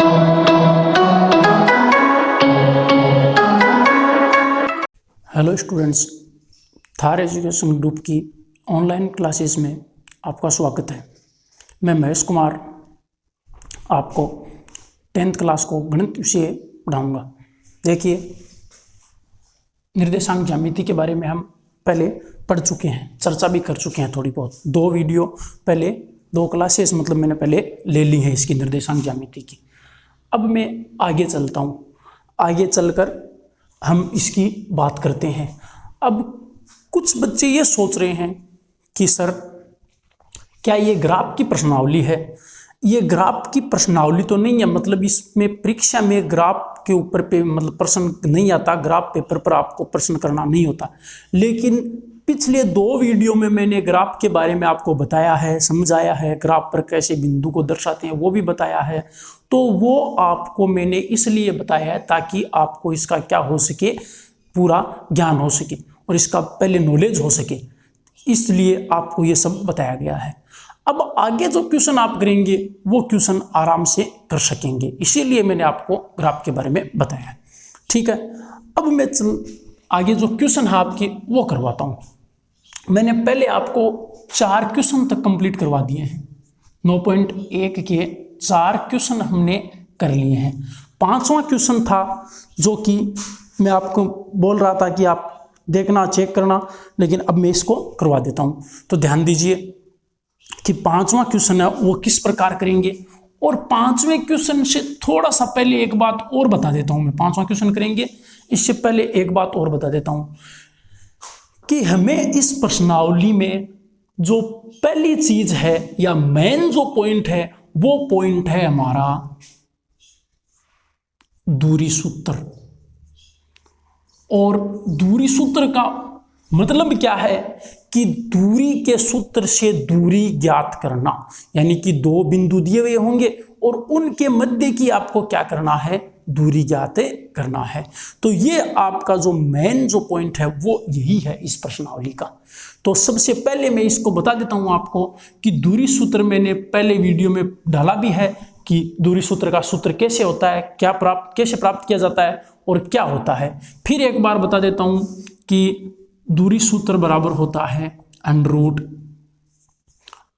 Hello students, Thar education group की online classes में आपका स्वागत है। मैं महेश कुमार आपको 10th क्लास को गणित विषय पढ़ाऊँगा। देखिए, निर्देशांक ज्यामिति के बारे में हम पहले पढ़ चुके हैं, चर्चा भी कर चुके हैं थोड़ी बहुत। 2 वीडियो पहले, 2 क्लासेस मतलब मैंने पहले ले ली है इसकी निर्देशांक ज्यामिति की। अब मैं आगे चलता हूँ, आगे चलकर हम इसकी बात करते हैं। अब कुछ बच्चे ये सोच रहे हैं कि सर, क्या ये ग्राफ की प्रश्नावली है? ये ग्राफ की प्रश्नावली तो नहीं है, मतलब इसमें परीक्षा में ग्राफ के ऊपर पे मतलब प्रश्न नहीं आता, ग्राफ पेपर पर आपको प्रश्न करना नहीं होता। लेकिन पिछले 2 वीडियो में मैंने ग्राफ के बारे में आपको बताया है, समझाया है, ग्राफ पर कैसे बिंदु को दर्शाते हैं वो भी बताया है। तो वो आपको मैंने इसलिए बताया है ताकि आपको इसका क्या हो सके, पूरा ज्ञान हो सके और इसका पहले नॉलेज हो सके, इसलिए आपको ये सब बताया गया है। अब आगे जो क्वेश्चन आप करेंगे वो क्वेश्चन आराम से कर सकेंगे, इसीलिए मैंने आपको ग्राफ के बारे में बताया है। ठीक है, अब मैं आगे जो क्वेश्चन है आपके वो करवाता हूँ। मैंने पहले आपको 4 क्वेश्चन तक कंप्लीट करवा दिए हैं। 9.1 के 4 क्वेश्चन हमने कर लिए हैं। 5वां क्वेश्चन था जो कि मैं आपको बोल रहा था कि आप देखना, चेक करना, लेकिन अब मैं इसको करवा देता हूँ। तो ध्यान दीजिए कि 5वां क्वेश्चन है वो किस प्रकार करेंगे। और 5वें क्वेश्चन से थोड़ा सा पहले एक बात और बता देता हूँ मैं। 5वां क्वेश्चन करेंगे, इससे पहले एक बात और बता देता हूँ कि हमें इस प्रश्नावली में जो पहली चीज है या मेन जो पॉइंट है वो पॉइंट है हमारा दूरी सूत्र। और दूरी सूत्र का मतलब क्या है कि दूरी के सूत्र से दूरी ज्ञात करना, यानी कि 2 बिंदु दिए हुए होंगे और उनके मध्य की आपको क्या करना है, दूरी ज्ञात करना है। तो ये आपका जो मेन जो पॉइंट है वो यही है इस प्रश्नावली का। तो सबसे पहले मैं इसको बता देता हूं आपको कि दूरी सूत्र मैंने पहले वीडियो में डाला भी है कि दूरी सूत्र का सूत्र कैसे होता है, कैसे प्राप्त किया जाता है और क्या होता है। फिर एक बार बता देता हूं कि दूरी सूत्र बराबर होता है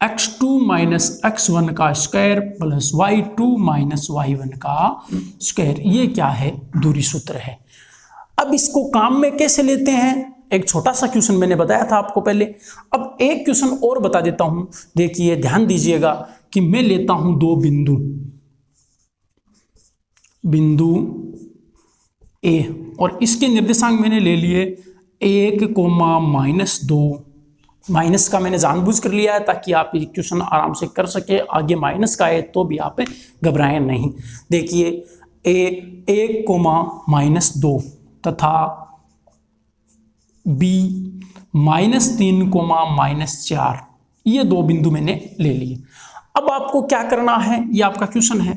√x2 माइनस x1 का square plus y2 minus y1 का स्क्वायर। ये क्या है, दूरी सूत्र है। अब इसको काम में कैसे लेते हैं, एक छोटा सा क्वेश्चन मैंने बताया था आपको पहले। अब एक क्वेश्चन और बता देता हूं। देखिए, ध्यान दीजिएगा कि मैं लेता हूं 2 बिंदु A और इसके निर्देशांक मैंने ले लिए 1, -2। माइनस का मैंने जानबूझ कर लिया है ताकि आप ये क्वेश्चन आराम से कर सके। आगे माइनस का है तो भी आप घबराएं नहीं। देखिए, A 1, -2 तथा B -3, -4, ये 2 बिंदु मैंने ले लिए। अब आपको क्या करना है, ये आपका क्वेश्चन है,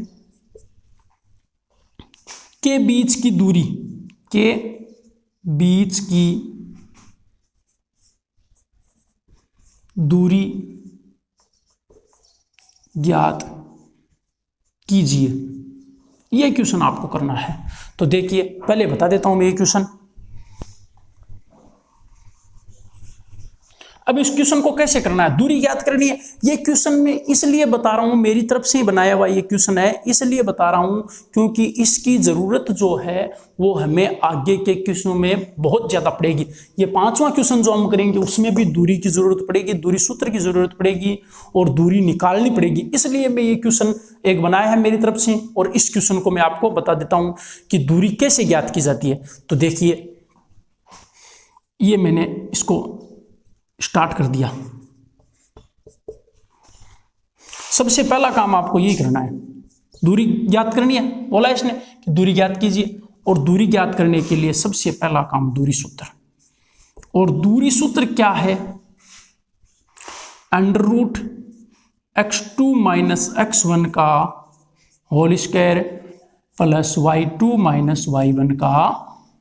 के बीच की दूरी ज्ञात कीजिए। यह क्वेश्चन आपको करना है। तो देखिए, पहले बता देता हूं मैं ये क्वेश्चन। अब इस क्वेश्चन को कैसे करना है, दूरी ज्ञात करनी है। ये क्वेश्चन में इसलिए बता रहा हूं, मेरी तरफ से बनाया हुआ ये क्वेश्चन है, इसलिए बता रहा हूं क्योंकि इसकी जरूरत जो है वो हमें आगे के क्वेश्चनों में बहुत ज्यादा पड़ेगी। ये 5वां क्वेश्चन जो हम करेंगे उसमें भी दूरी की जरूरत पड़ेगी, दूरी सूत्र की जरूरत पड़ेगी और दूरी निकालनी पड़ेगी। इसलिए मैं ये क्वेश्चन एक बनाया है मेरी तरफ से और इस क्वेश्चन को मैं आपको बता देता हूं कि दूरी कैसे ज्ञात की जाती है। तो देखिए, ये मैंने इसको स्टार्ट कर दिया। सबसे पहला काम आपको यही करना है, दूरी ज्ञात करनी है। बोला इसने कि दूरी ज्ञात कीजिए, और दूरी ज्ञात करने के लिए सबसे पहला काम दूरी सूत्र। और दूरी सूत्र क्या है, √x2 माइनस x1 का whole square plus y2 minus y1 का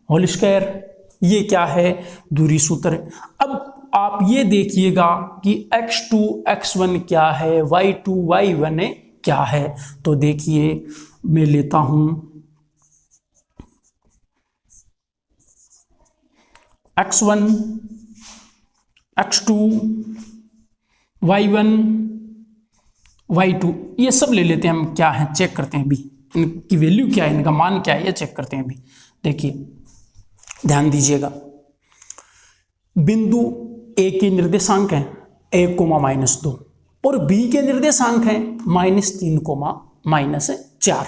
होल स्क्वायर। ये क्या है, दूरी सूत्र। अब आप ये देखिएगा कि x2 x1 क्या है, y2 y1 क्या है। तो देखिए, मैं लेता हूं x1, x2, y1, y2, ये सब ले लेते हैं हम। क्या है चेक करते हैं अभी, इनकी वैल्यू क्या है, इनका मान क्या है, ये चेक करते हैं अभी। देखिए ध्यान दीजिएगा, बिंदु ए के निर्देशांक हैं 1, -2 और बी के निर्देशांक हैं -3, -4।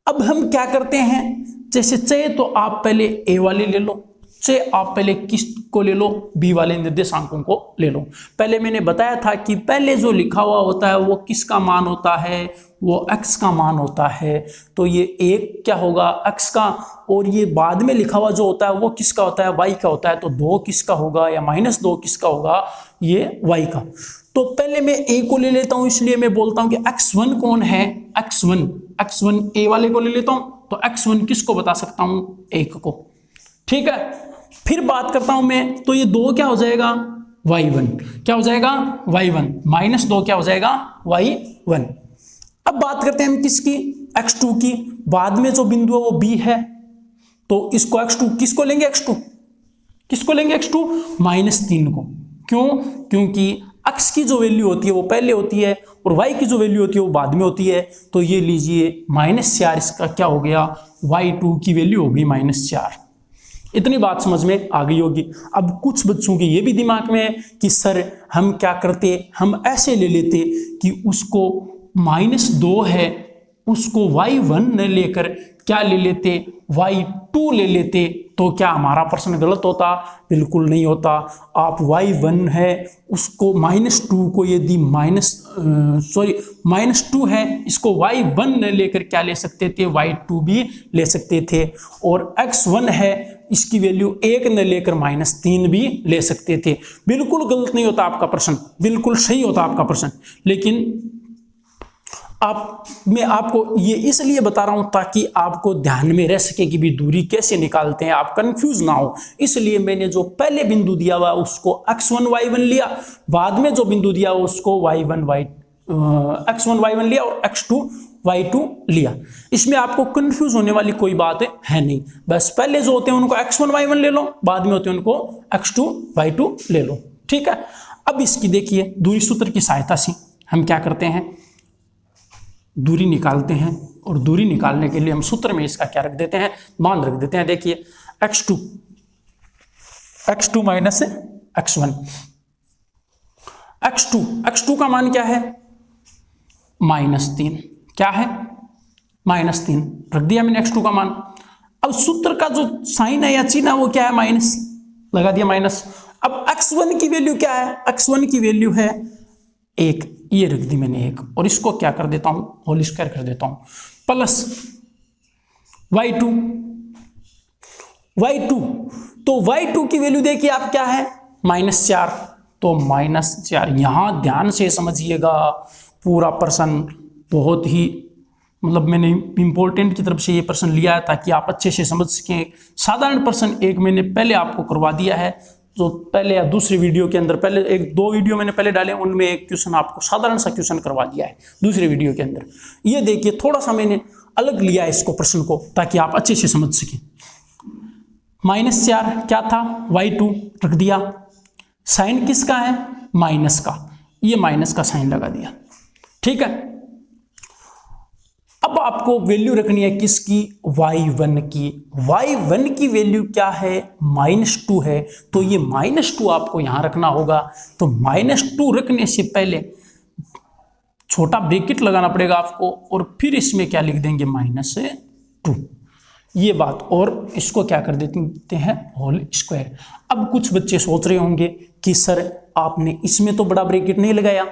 अब हम क्या करते हैं, जैसे चाहे तो आप पहले ए वाले ले लो, चाहे आप पहले किस को ले लो, बी वाले निर्देशांकों को ले लो। पहले मैंने बताया था कि पहले जो लिखा हुआ होता है वो किसका मान होता है, वो x का मान होता है। तो ये 1 क्या होगा, x का, और ये बाद में लिखा हुआ जो होता है वो किसका होता है, y का होता है। तो 2 किसका होगा, या -2 किसका होगा, ये y का। तो पहले मैं a को ले लेता हूं, इसलिए मैं बोलता हूं कि x1 कौन है, x1 a वाले को ले लेता हूं। तो x1 किसको बता सकता हूं, 1 को। ठीक है, फिर बात करता हूं मैं, तो ये 2 क्या हो जाएगा, y1, क्या हो जाएगा, y1, -2 क्या हो जाएगा, y1। अब बात करते हैं हम किसकी, x2 की। बाद में जो बिंदु है वो b है, तो इसको x2 किसको लेंगे, x2 किसको लेंगे, x2 -3 को। क्यों, क्योंकि x की जो वैल्यू होती है वो पहले होती है और y की जो वैल्यू होती है वो बाद में होती है। तो ये लीजिए -4, इसका क्या हो गया, y2 की वैल्यू होगी -4। इतनी बात समझ में आ गई होगी। अब कुछ बच्चों के ये भी दिमाग में है कि सर हम क्या करते, हम ऐसे ले लेते कि उसको -2 है, उसको y1 न लेकर क्या ले लेते, y2 ले लेते। तो क्या हमारा प्रश्न गलत होता, बिल्कुल नहीं होता। आप y1 है उसको -2 को यदि -2 है, इसको y1 न लेकर क्या ले सकते थे, y2 भी ले सकते थे। और x1 है, इसकी वैल्यू 1 न लेकर -3 भी ले सकते थे। बिल्कुल गलत नहीं होता आपका प्रश्न, बिल्कुल सही होता आपका प्रश्न। लेकिन मैं आपको ये इसलिए बता रहा हूं ताकि आपको ध्यान में रह सके कि भी दूरी कैसे निकालते हैं, आप कंफ्यूज ना हो। इसलिए मैंने जो पहले बिंदु दिया हुआ उसको x1 y1 लिया, बाद में जो बिंदु दिया हुआ उसको x1 y1 लिया और x2 y2 लिया। इसमें आपको कंफ्यूज होने वाली कोई बात है नहीं। बस पहले जो होते हैं उनको x1 y1 ले लो, बाद में होते हैं उनको x2 y2 ले लो। ठीक है, अब इसकी देखिए दूरी सूत्र की सहायता से हम क्या करते हैं, दूरी निकालते हैं। और दूरी निकालने के लिए हम सूत्र में इसका क्या रख देते हैं, मान रख देते हैं। देखिए x2 माइनस x1, x2 का मान क्या है, -3। क्या है, -3 रख दिया मैंने x2 का मान। अब सूत्र का जो साइन है या चिन्ह है वो क्या है, माइनस लगा दिया, माइनस। अब x1 की वैल्यू क्या है, x1 की वैल्यू है 1, ये रख दी मैंने 1, और इसको क्या कर देता हूं, होल स्क्वायर कर देता हूं, प्लस y2। तो y2 की वैल्यू देखिए आप क्या है, -4। तो -4, यहां ध्यान से समझिएगा पूरा प्रश्न, बहुत ही मतलब मैंने इंपॉर्टेंट की तरफ से ये प्रश्न लिया है ताकि आप अच्छे से समझ सकें। साधारण प्रश्न एक मैंने पहले आपको करवा दिया है, जो पहले या दूसरी वीडियो के अंदर, पहले 1-2 वीडियो मैंने पहले डाले, उनमें एक क्वेश्चन आपको साधारण सा क्वेश्चन करवा दिया है दूसरी वीडियो के अंदर। ये देखिए थोड़ा सा मैंने अलग लिया है इसको प्रश्न को ताकि आप अच्छे से समझ सकें। -4 क्या था, y2 रख दिया, साइन किसका है, माइनस का, ये माइनस का साइन लगा दिया। ठीक है, अब आपको वैल्यू रखनी है किसकी, y1 की। y1 की वैल्यू क्या है, -2 है, तो ये -2 आपको यहां रखना होगा। तो -2 रखने से पहले छोटा ब्रैकेट लगाना पड़ेगा आपको, और फिर इसमें क्या लिख देंगे, -2, ये बात, और इसको क्या कर देते हैं, होल स्क्वायर। अब कुछ बच्चे सोच रहे होंगे कि सर आपने इसमें तो बड़ा ब्रैकेट नहीं लगाया,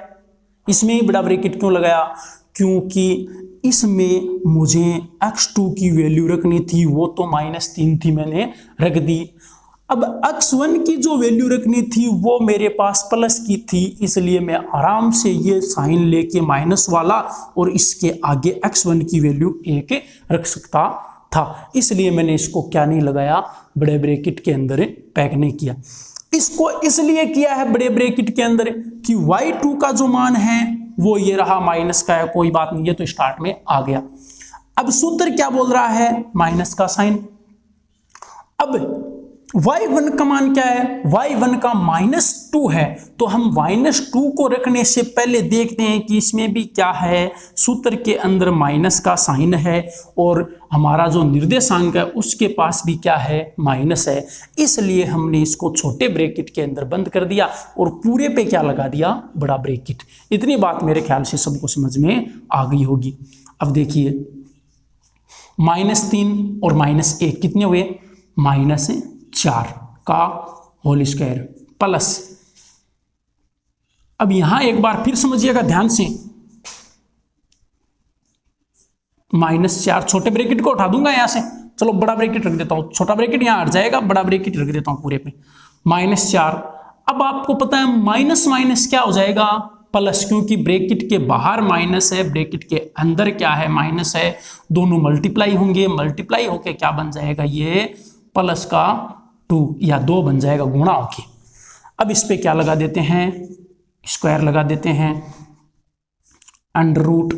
इसमें ही बड़ा ब्रैकेट क्यों लगाया, क्योंकि इसमें मुझे x2 की वैल्यू रखनी थी, वो तो -3 थी, मैंने रख दी। अब x1 की जो वैल्यू रखनी थी वो मेरे पास प्लस की थी, इसलिए मैं आराम से ये साइन लेके माइनस वाला और इसके आगे x1 की वैल्यू 1 रख सकता था। इसलिए मैंने इसको क्या नहीं लगाया, बड़े ब्रैकेट के अंदर पैक नहीं किया। इसको इसलिए किया है बड़े ब्रैकेट के अंदर कि y2 का जो मान है वो ये रहा, माइनस का है, कोई बात नहीं, ये तो स्टार्ट में आ गया। अब सूत्र क्या बोल रहा है, माइनस का साइन। अब y1 का मान क्या है, y1 का -2 है, तो हम -2 को रखने से पहले देखते हैं कि इसमें भी क्या है, सूत्र के अंदर माइनस का साइन है और हमारा जो निर्देशांक है उसके पास भी क्या है, माइनस है। इसलिए हमने इसको छोटे ब्रैकेट के अंदर बंद कर दिया और पूरे पे क्या लगा दिया, बड़ा ब्रैकेट। इतनी बात मेरे ख्याल से सबको समझ में आ गई होगी। अब देखिए -3 और -1 कितने हुए, -4 का होल स्क्वायर प्लस, अब यहां एक बार फिर समझिएगा ध्यान से, -4 छोटे ब्रैकेट को उठा दूंगा यहां से, चलो बड़ा ब्रैकेट रख देता हूं, छोटा ब्रैकेट यहां हट जाएगा, बड़ा ब्रैकेट रख देता हूं पूरे पे, -4। अब आपको पता है माइनस माइनस क्या हो जाएगा, प्लस, क्योंकि ब्रैकेट के बाहर माइनस है, ब्रैकेट के अंदर क्या है, माइनस है, दोनों मल्टीप्लाई होंगे, मल्टीप्लाई होके क्या बन जाएगा, ये प्लस का 2 या 2 बन जाएगा, गुणा होके। अब इस पे क्या लगा देते हैं, स्क्वायर लगा देते हैं, अंडर रूट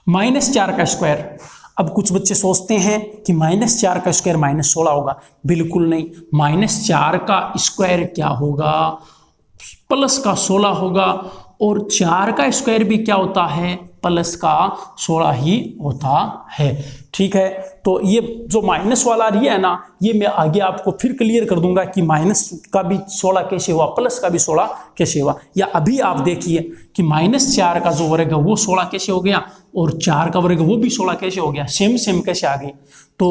-4 का स्क्वायर। अब कुछ बच्चे सोचते हैं कि -4 का स्क्वायर -16 होगा, बिल्कुल नहीं, -4 का स्क्वायर क्या होगा, प्लस का 16 होगा, और 4 का स्क्वायर भी क्या होता है, प्लस का 16 ही होता है। ठीक है, तो ये जो माइनस वाला रही है ना, ये मैं आगे आपको फिर क्लियर कर दूंगा कि माइनस का भी 16 कैसे हुआ, प्लस का भी 16 कैसे हुआ। या अभी आप देखिए कि -4 का जो वर्ग है वो 16 कैसे हो गया, और 4 का वर्ग वो भी 16 कैसे हो गया, सेम कैसे आ गई। तो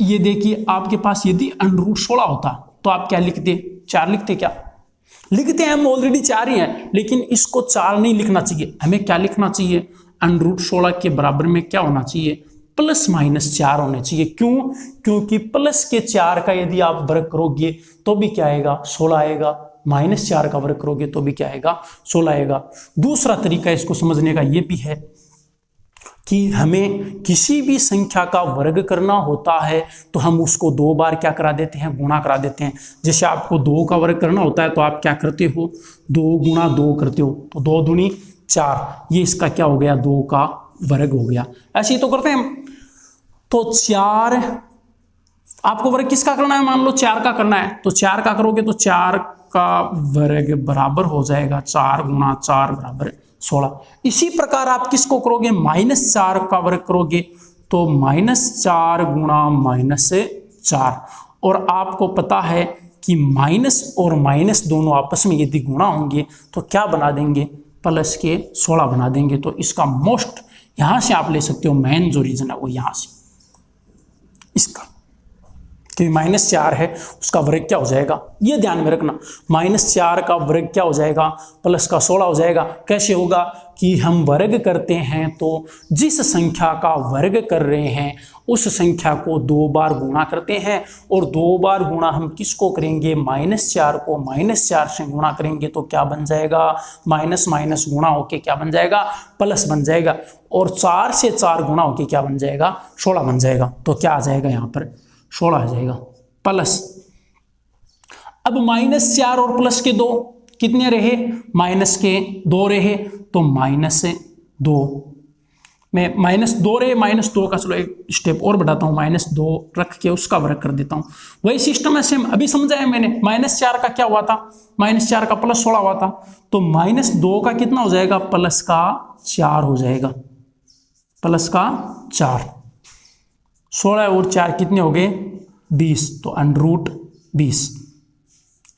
ये देखिए आपके पास यदि √16 होता तो आप क्या लिखते, 4 लिखते, क्या लिखते हैं, हम ऑलरेडी 4 ही हैं, लेकिन इसको 4 नहीं लिखना चाहिए, हमें क्या लिखना चाहिए, √16 के बराबर में क्या होना चाहिए, +-4 होने चाहिए। क्यों, क्योंकि प्लस के 4 का यदि आप वर्ग करोगे तो भी क्या आएगा, 16 आएगा, -4 का वर्ग करोगे तो भी क्या आएगा, 16 आएगा। दूसरा तरीका इसको समझने का ये भी है कि हमें किसी भी संख्या का वर्ग करना होता है तो हम उसको 2 बार क्या करा देते हैं, गुणा करा देते हैं। जैसे आपको 2 का वर्ग करना होता है तो आप क्या करते हो, 2 गुणा 2 करते हो, तो 2 दूनी 4, ये इसका क्या हो गया, 2 का वर्ग हो गया। ऐसे ही तो करते हैं हम। तो 4 आपको वर्ग किसका करना है, मान लो 4 का करना है, तो 4 का करोगे तो 4 का वर्ग बराबर हो जाएगा 4 गुणा 4 बराबर 16। इसी प्रकार आप किसको करोगे, -4 का वर्ग करोगे तो -4 गुणा -4, और आपको पता है कि माइनस और माइनस दोनों आपस में यदि गुणा होंगे तो क्या बना देंगे, प्लस के 16 बना देंगे। तो इसका मोस्ट यहां से आप ले सकते हो, मेन जो रीजन है वो यहां से इसका, कि -4 है उसका वर्ग क्या हो जाएगा, ये ध्यान में रखना, -4 का वर्ग क्या हो जाएगा, प्लस का 16 हो जाएगा। कैसे होगा कि हम वर्ग करते हैं तो जिस संख्या का वर्ग कर रहे हैं उस संख्या को 2 बार गुणा करते हैं, और 2 बार गुणा हम किसको करेंगे, -4 को -4 से गुणा करेंगे तो क्या बन जाएगा, माइनस माइनस गुणा होके क्या बन जाएगा, प्लस बन जाएगा, और 4 से 4 गुणा होके क्या बन जाएगा, 16 बन जाएगा। तो क्या आ जाएगा यहाँ पर, 16 आ जाएगा प्लस। अब -4 और प्लस के 2 कितने रहे, माइनस के 2 रहे, तो -2 में -2 रहे, -2 का चलो एक स्टेप और बढ़ाता हूं, -2 रख के उसका वर्ग कर देता हूं। वही सिस्टम है सेम, अभी समझाया मैंने, -4 का क्या हुआ था, -4 का +16 हुआ था, तो -2 का कितना हो जाएगा, प्लस का 4 हो जाएगा, प्लस का 4, 16 और 4 कितने हो गए, 20, तो √20,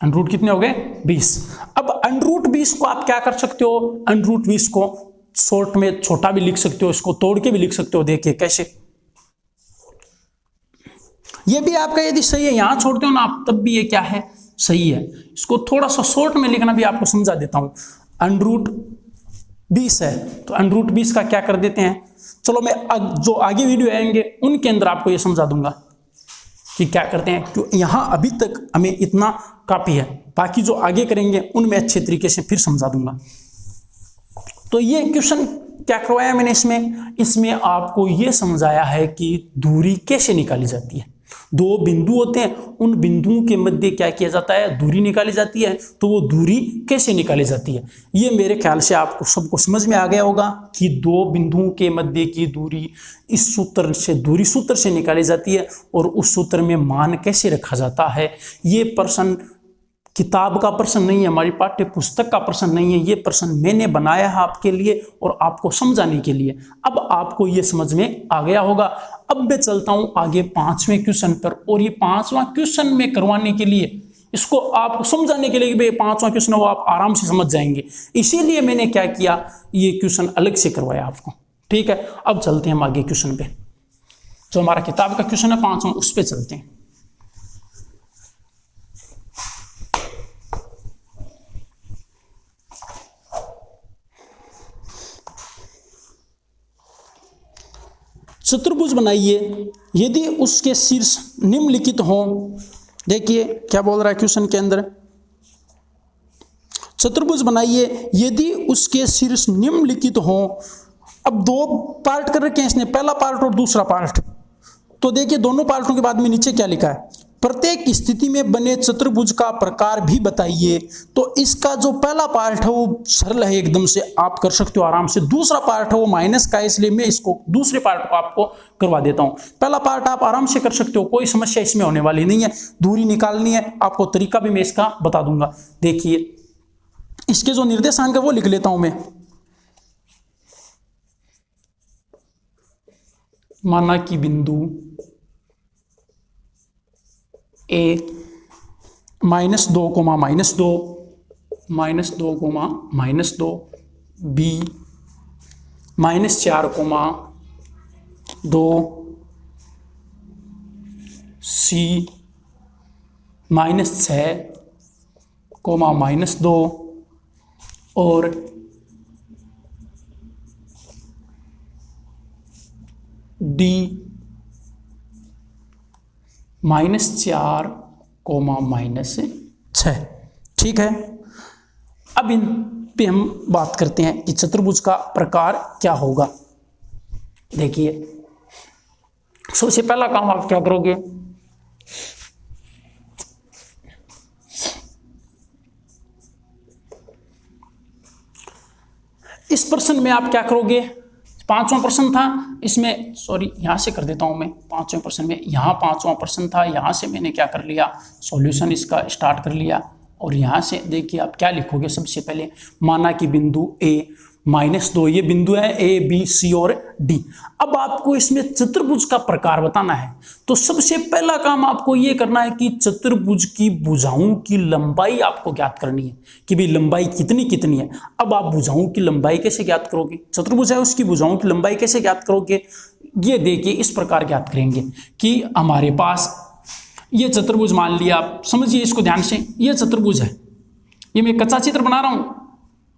√20 कितने हो गए, 20। अब √20 को आप क्या कर सकते हो, √20 को शॉर्ट में छोटा भी लिख सकते हो, इसको तोड़ के भी लिख सकते हो। देखिए कैसे, ये भी आपका यदि सही है, यहां छोड़ते हो ना आप तब भी ये क्या है, सही है। इसको थोड़ा सा शॉर्ट में लिखना भी आपको समझा देता हूं, √20 है तो √20 का क्या कर देते हैं, चलो मैं जो आगे वीडियो आएंगे उनके अंदर आपको ये समझा दूंगा कि क्या करते हैं, क्यों यहां अभी तक हमें इतना काफी है, बाकी जो आगे करेंगे उनमें अच्छे तरीके से फिर समझा दूंगा। तो ये क्वेश्चन क्या करवाया मैंने, इसमें आपको ये समझाया है कि दूरी कैसे निकाली जाती है। दो बिंदु होते हैं, उन बिंदुओं के मध्य क्या किया जाता है, दूरी निकाली जाती है। तो वो दूरी कैसे निकाली जाती है, ये मेरे ख्याल से आपको सबको समझ में आ गया होगा कि दो बिंदुओं के मध्य की दूरी इस सूत्र से, दूरी सूत्र से निकाली जाती है और उस सूत्र में मान कैसे रखा जाता है। ये प्रश्न किताब का प्रश्न नहीं है, हमारी पाठ्य पुस्तक का प्रश्न नहीं है, ये प्रश्न मैंने बनाया है आपके लिए और आपको समझाने के लिए। अब आपको ये समझ में आ गया होगा। अब मैं चलता हूं आगे 5वें क्वेश्चन पर, और ये 5वां क्वेश्चन में करवाने के लिए, इसको आपको समझाने के लिए कि 5वां क्वेश्चन वो आप आराम से समझ जाएंगे, इसीलिए मैंने क्या किया, ये क्वेश्चन अलग से करवाया आपको। ठीक है, अब चलते हैं हम आगे क्वेश्चन पे, जो हमारा किताब का क्वेश्चन है 5वां, उस पर चलते हैं। चतुर्भुज बनाइए यदि उसके शीर्ष निम्नलिखित हों। देखिए क्या बोल रहा है क्वेश्चन के अंदर, चतुर्भुज बनाइए यदि उसके शीर्ष निम्नलिखित हों। अब दो पार्ट कर रखे हैं इसने, पहला पार्ट और दूसरा पार्ट। तो देखिए दोनों पार्टों के बाद में नीचे क्या लिखा है, प्रत्येक स्थिति में बने चतुर्भुज का प्रकार भी बताइए। तो इसका जो पहला पार्ट है वो सरल है एकदम से, आप कर सकते हो आराम से। दूसरा पार्ट है वो माइनस का है, इसलिए मैं इसको दूसरे पार्ट को आपको करवा देता हूं। पहला पार्ट आप आराम से कर सकते हो, कोई समस्या इसमें होने वाली नहीं है। दूरी निकालनी है, आपको तरीका भी मैं इसका बता दूंगा। देखिए इसके जो निर्देशांक है वो लिख लेता हूं मैं। माना कि बिंदु ए -2, -2, -2, -2, बी -4, -2, सी -6, -2 और डी -4, -6। ठीक है, अब इन पे हम बात करते हैं कि चतुर्भुज का प्रकार क्या होगा। देखिए सबसे पहला काम आप क्या करोगे, इस प्रश्न में आप क्या करोगे, 5वां प्रश्न था इसमें, सॉरी यहां से कर देता हूं मैं। 5वें प्रश्न में, यहाँ 5वां प्रश्न था, यहां से मैंने क्या कर लिया, सॉल्यूशन इसका स्टार्ट कर लिया। और यहां से देखिए आप क्या लिखोगे, सबसे पहले माना कि बिंदु ए -2, ये बिंदु है ए बी सी और डी। अब आपको इसमें चतुर्भुज का प्रकार बताना है। तो सबसे पहला काम आपको ये करना है कि चतुर्भुज की भुजाओं की लंबाई आपको ज्ञात करनी है कि भाई लंबाई कितनी कितनी है। अब आप भुजाओं की लंबाई कैसे ज्ञात करोगे, चतुर्भुज है उसकी भुजाओं की लंबाई कैसे ज्ञात करोगे, ये देखिए इस प्रकार ज्ञात करेंगे कि हमारे पास ये चतुर्भुज मान लिया, आप समझिए इसको ध्यान से, ये चतुर्भुज है, ये मैं कच्चा चित्र बना रहा हूं,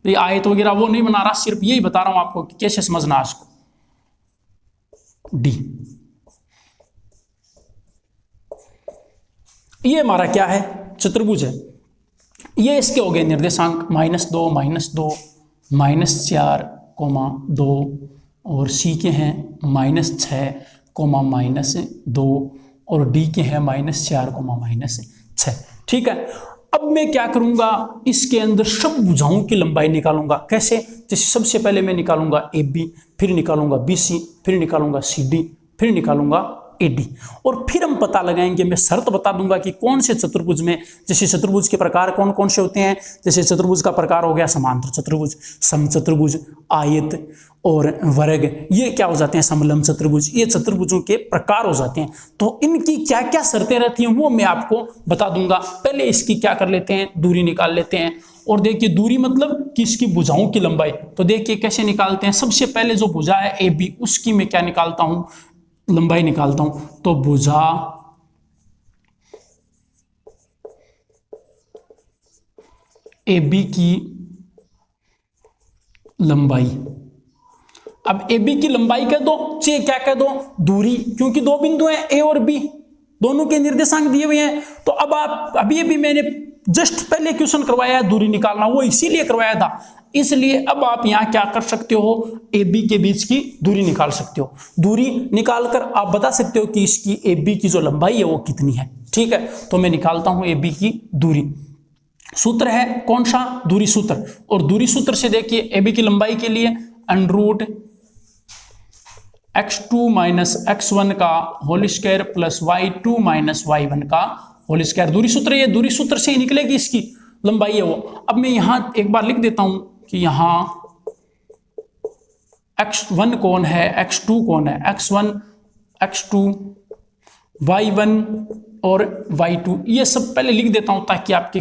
ये आयत वगैरह वो नहीं बना रहा, सिर्फ यही बता रहा हूं आपको कि कैसे समझना है इसको। डी ये हमारा क्या है, चतुर्भुज है। ये इसके हो गए निर्देशांक -2, -2, -4, -2 और सी के हैं -6, -2 और डी के हैं -4, -6। ठीक है, अब मैं क्या करूंगा, इसके अंदर सब भुजाओं की लंबाई निकालूंगा। कैसे, जैसे सबसे पहले मैं निकालूंगा ए बी, फिर निकालूंगा बी सी, फिर निकालूंगा सी डी, फिर निकालूंगा ए डी, और फिर हम पता लगाएंगे, मैं शर्त बता दूंगा कि कौन से चतुर्भुज में, जैसे चतुर्भुज के प्रकार कौन कौन से होते हैं। जैसे चतुर्भुज का प्रकार हो गया समांतर चतुर्भुज, समचतुर्भुज, आयत और वर्ग, ये क्या हो जाते हैं, समलंब चतुर्भुज, ये चतुर्भुजों के प्रकार हो जाते हैं। तो इनकी क्या क्या शर्तें रहती हैं वो मैं आपको बता दूंगा। पहले इसकी क्या कर लेते हैं, दूरी निकाल लेते हैं। और देखिए दूरी मतलब कि इसकी भुजाओं की लंबाई, तो देखिए कैसे निकालते हैं। सबसे पहले जो भुजा है ए बी, उसकी मैं क्या निकालता हूं, लंबाई निकालता हूं। तो भुजा ए बी की लंबाई, अब ए बी की लंबाई कह दो, चाहे क्या कह दो, दूरी, क्योंकि दो बिंदु हैं ए और बी, दोनों के निर्देशांक दिए हुए हैं। तो अब आप, अभी मैंने जस्ट पहले क्वेश्चन करवाया है दूरी निकालना, वो इसीलिए करवाया था। इसलिए अब आप यहाँ क्या कर सकते हो, ए बी के बीच की दूरी निकाल सकते हो। दूरी निकालकर आप बता सकते हो कि इसकी ए बी की जो लंबाई है वो कितनी है। ठीक है, तो मैं निकालता हूं ए बी की दूरी। सूत्र है कौन सा, दूरी सूत्र। और दूरी सूत्र से देखिए ए बी की लंबाई के लिए √ x2 माइनस x1 का whole square plus y2 minus y1 का होल स्क्वायर दूरी सूत्र। ये दूरी सूत्र से ही निकलेगी इसकी लंबाई है वो। अब मैं यहां एक बार लिख देता हूं कि यहां x1 कौन है, x2 कौन है, x1 x2 y1 और y2 ये सब पहले लिख देता हूं ताकि आपकी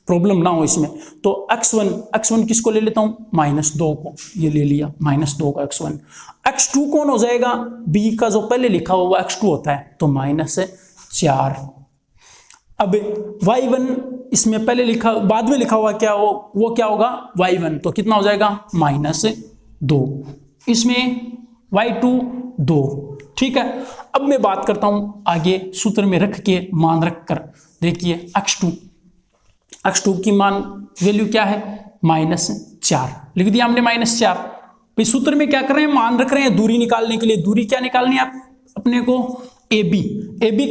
प्रॉब्लम ना हो इसमें। तो x1 किसको ले लेता हूं, -2 को, ये ले लिया -2 का x1। x2 कौन हो जाएगा, b का जो पहले लिखा हुआ x2 होता है, तो -4। अब y1 इसमें पहले लिखा बाद में लिखा हुआ क्या हो, वो क्या होगा y1, तो कितना हो जाएगा -2। इसमें y2 2। ठीक है, अब मैं बात करता हूं आगे सूत्र में रख के मान रख कर। देखिए x2 की मान वैल्यू क्या है, -4 लिख दिया हमने -4। भाई सूत्र में क्या कर रहे हैं, मान रख रहे हैं दूरी निकालने के लिए। दूरी क्या निकालनी है आप अपने को, ए बी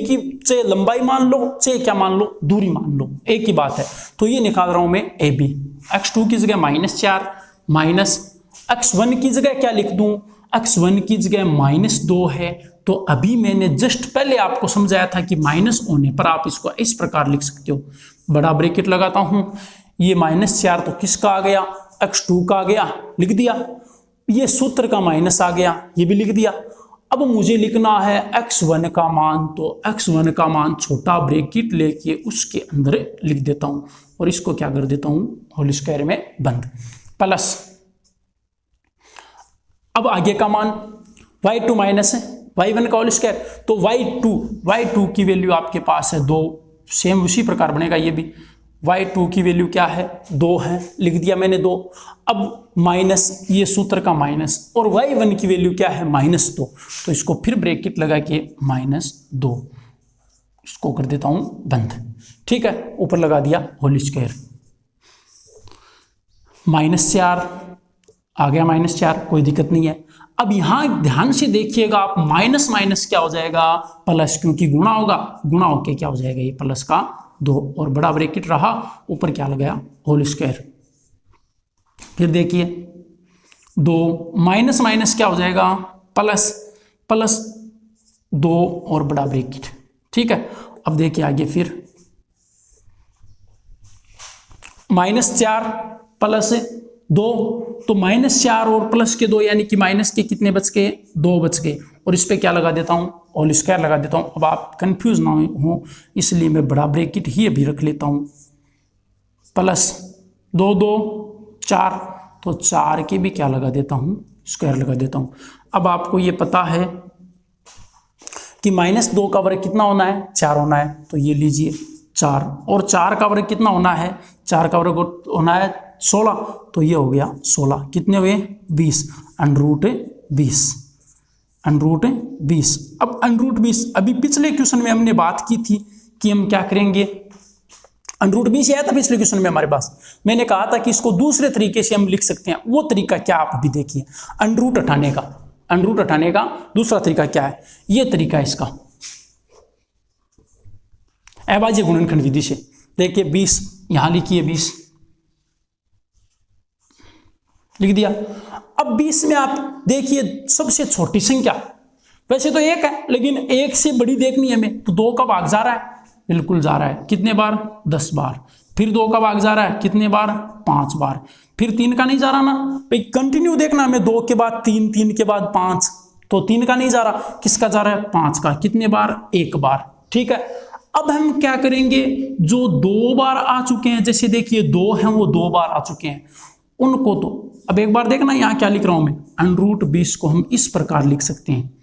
की चाहे लंबाई मान लो चाहे क्या मान लो, दूरी मान लो, एक ही बात है। तो ये निकाल रहा हूं मैं ए बी। x2 की जगह -4 माइनस x1 की जगह क्या लिख दूं, x1 की जगह -2 है। तो अभी मैंने जस्ट पहले आपको समझाया था कि माइनस होने पर आप इसको इस प्रकार लिख सकते हो। बड़ा ब्रैकेट लगाता हूं, ये -4 तो किसका आ गया, x2 का आ गया, लिख दिया। ये सूत्र का माइनस आ गया, ये भी लिख दिया। अब मुझे लिखना है x1 का मान, तो x1 का मान छोटा ब्रैकेट लेके उसके अंदर लिख देता हूं और इसको क्या कर देता हूं, होल स्क्वायर में बंद, प्लस। अब आगे का मान y2 माइनस y1 का होल स्क्वायर, तो y2 की वैल्यू आपके पास है 2, सेम उसी प्रकार बनेगा ये भी। y2 की वैल्यू क्या है, 2 है, लिख दिया मैंने 2। अब माइनस, ये सूत्र का माइनस, और y1 की वैल्यू क्या है -2, तो इसको फिर ब्रैकेट लगा के -2, इसको कर देता हूं बंद। ठीक है, ऊपर लगा दिया होल स्क्वायर, -4 आ गया, -4, कोई दिक्कत नहीं है। अब यहां ध्यान से देखिएगा आप, माइनस माइनस क्या हो जाएगा, प्लस, क्योंकि गुणा होगा, गुणा होके क्या हो जाएगा, ये प्लस का 2 और बड़ा ब्रैकेट रहा, ऊपर क्या लगाया, होल स्क्वायर। फिर देखिए 2 माइनस माइनस क्या हो जाएगा, प्लस 2 और बड़ा ब्रैकेट। ठीक है, अब देखिए आगे फिर -4 प्लस 2, तो -4 और प्लस के 2 यानी कि माइनस के कितने बच गए, 2 बच गए। और इस पे क्या लगा देता हूं, होल स्क्वायर लगा देता हूं। अब आप कंफ्यूज ना हो इसलिए मैं बड़ा ब्रैकेट ही अभी रख लेता हूं, प्लस 2 2 4, तो 4 के भी क्या लगा देता हूं, स्क्वायर लगा देता हूं। अब आपको ये पता है कि -2 का वर्ग कितना होना है, 4 होना है, तो ये लीजिए 4, और 4 का वर्ग कितना होना है, 4 का वर्ग होना है 16, तो ये हो गया 16, कितने हुए 20, √20। अब √20, अभी पिछले क्वेश्चन में हमने बात की थी कि हम क्या करेंगे, √20 आया था पिछले क्वेश्चन में हमारे पास। मैंने कहा था कि इसको दूसरे तरीके से हम लिख सकते हैं, वो तरीका क्या आप अभी देखिए। √ हटाने का दूसरा तरीका क्या है, ये तरीका है इसका, अभाज्य गुणनखंड विधि से। देखिए 20 यहां लिखिए, 20 लिख दिया। अब 20 में आप देखिए सबसे छोटी संख्या, वैसे तो 1 है लेकिन 1 से बड़ी देखनी है हमें, तो 2 का भाग जा रहा है, बिल्कुल जा रहा है, कितने बार, 10 बार। फिर 2 का भाग जा रहा है, कितने बार, 5 बार। फिर 3 का नहीं जा रहा ना भाई, कंटिन्यू देखना हमें, 2 के बाद 3, 3 के बाद 5, तो 3 का नहीं जा रहा, किसका जा रहा है, 5 का, कितने बार, 1 बार। ठीक है, अब हम क्या करेंगे, जो 2 बार आ चुके हैं, जैसे देखिए 2 हैं वो 2 बार आ चुके हैं, उनको तो अब एक बार देखना यहां क्या लिख रहा हूं मैं, √20 को हम इस प्रकार लिख सकते हैं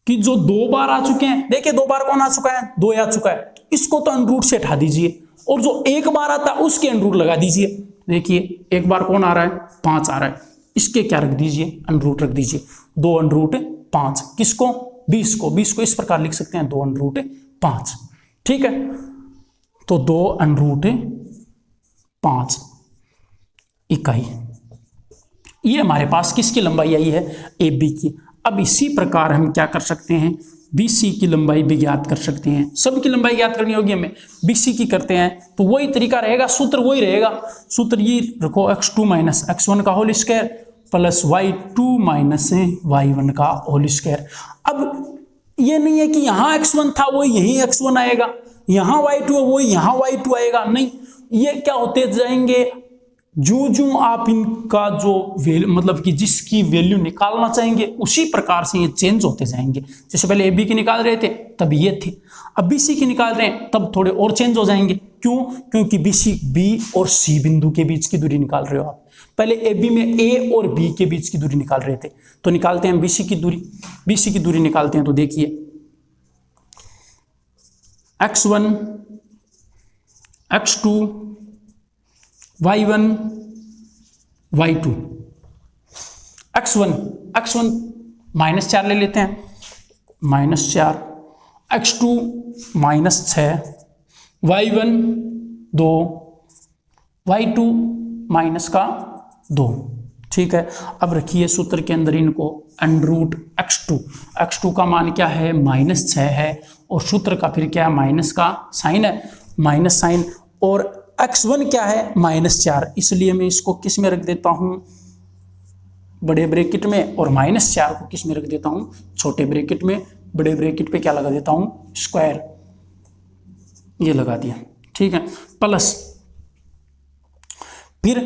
कि जो 2 बार आ चुके हैं, देखिए 2 बार कौन आ चुका है, 2 आ चुका है, इसको तो √ से हटा दीजिए, और जो 1 बार आता है उसके √ लगा दीजिए। देखिए 1 बार कौन आ रहा है, 5 आ रहा है, इसके क्या रख दीजिए, √ रख दीजिए, 2 √5, किसको, 20 को इस प्रकार लिख सकते हैं, 2 √5। ठीक है, तो 2 √5 इकाई, ये हमारे पास किसकी लंबाई आई है, ए बी की। अब इसी प्रकार हम क्या कर सकते हैं, बी सी की लंबाई भी ज्ञात कर सकते हैं। सबकी लंबाई ज्ञात करनी होगी हमें, बी सी की करते हैं तो वही तरीका रहेगा, सूत्र वही रहेगा। सूत्र ये रखो, x2 माइनस x1 का whole square plus y2 minus y1 का होल स्क्वायर। अब ये नहीं है कि यहाँ x1 था वो यही x1 आएगा, यहाँ y2 है वो यहाँ y2 आएगा, नहीं, ये क्या होते जाएंगे, जो आप इनका जो मतलब कि जिसकी वैल्यू निकालना चाहेंगे उसी प्रकार से ये चेंज होते जाएंगे। जैसे पहले ए बी की निकाल रहे थे तब ये थे, अब बी सी की निकाल रहे हैं तब थोड़े और चेंज हो जाएंगे। क्यों? क्योंकि बी और सी बिंदु के बीच की दूरी निकाल रहे हो आप। पहले ए बी में ए और बी के बीच की दूरी निकाल रहे थे, तो निकालते हैं बी सी की दूरी। बी सी की दूरी निकालते हैं तो देखिए x1 x2 y1 y2, x1 -4 ले लेते हैं, -4, x2 -6, y1 2, y2 -2। ठीक है, अब रखिए सूत्र के अंदर इनको अंडर x2 का मान क्या है, -6 है, और सूत्र का फिर क्या है, माइनस का साइन है, माइनस साइन, और x1 क्या है, -4, इसलिए मैं इसको किस में रख देता हूं, बड़े ब्रैकेट में, और -4 को किस में रख देता हूं, छोटे ब्रैकेट में। बड़े ब्रैकेट पे क्या लगा देता हूं, स्क्वायर, ये लगा दिया। ठीक है, प्लस फिर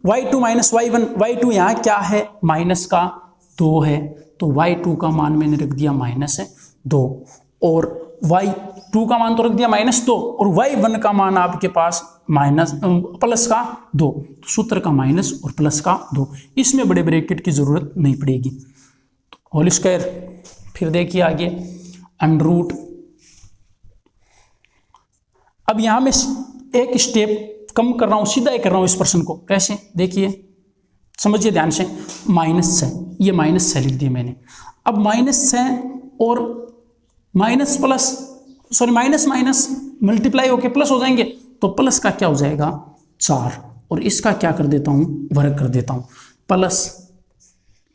y2 माइनस y1 यहाँ क्या है, -2 है, तो y2 का मान मैंने रख दिया -2, और y2 का मान तो रख दिया -2, और y1 का मान आपके पास +2, सूत्र का माइनस और प्लस का 2, इसमें बड़े ब्रैकेट की जरूरत नहीं पड़ेगी। होल स्क्वायर, फिर देखिए आगे अंडर। अब यहां मैं एक स्टेप कम कर रहा हूं, सीधा ही कर रहा हूं इस प्रश्न को। कैसे, देखिए समझिए ध्यान से, -6, ये -6 लिख दिया मैंने। अब -6 और माइनस माइनस मल्टीप्लाई होके प्लस हो जाएंगे, तो प्लस का क्या हो जाएगा, 4, और इसका क्या कर देता हूं, वर्ग कर देता हूं, प्लस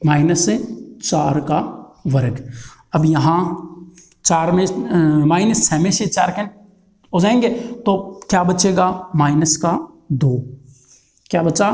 -4 का वर्ग। अब यहां 4 में -6 में से 4 कैंसिल हो जाएंगे, तो क्या बचेगा, -2, क्या बचा,